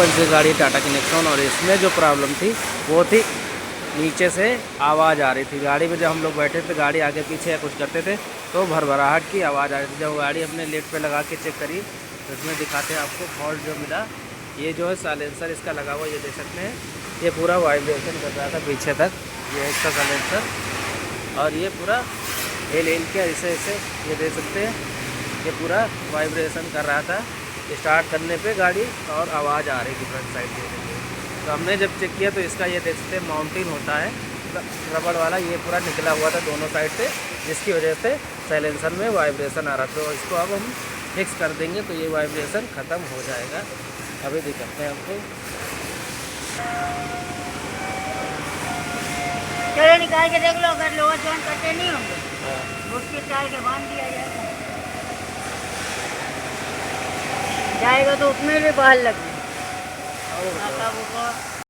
Inch की गाड़ी टाटा की नेक्सॉन, और इसमें जो प्रॉब्लम थी वो थी नीचे से आवाज़ आ रही थी गाड़ी में। जब हम लोग बैठे थे गाड़ी आगे पीछे या कुछ करते थे तो भरभराहट की आवाज़ आ रही थी। जब गाड़ी अपने लेट पे लगा के चेक करी तो इसमें दिखाते हैं आपको फॉल्ट जो मिला। ये जो है साइलेंसर इसका लगा हुआ, ये देख सकते हैं, ये पूरा वाइब्रेशन कर रहा था पीछे तक, ये है इसका साइलेंसर। और ये पूरा हिल के ऐसे ऐसे ये देख सकते हैं, ये पूरा वाइब्रेशन कर रहा था स्टार्ट करने पे गाड़ी, और आवाज़ आ रही थी फ्रंट साइड से। तो हमने जब चेक किया तो इसका ये देख सकते हैं माउंटिंग होता है रबड़ वाला, ये पूरा निकला हुआ था दोनों साइड से, जिसकी वजह से साइलेंसर में वाइब्रेशन आ रहा था। तो इसको अब हम फिक्स कर देंगे तो ये वाइब्रेशन ख़त्म हो जाएगा। अभी दिखाते हैं आपको। चलो निकाल के देख लो, अगर लोअर जॉइंट कटे नहीं होंगे उसके टायर के बांध दिया जाएगा तो उसमें भी बहल लगी।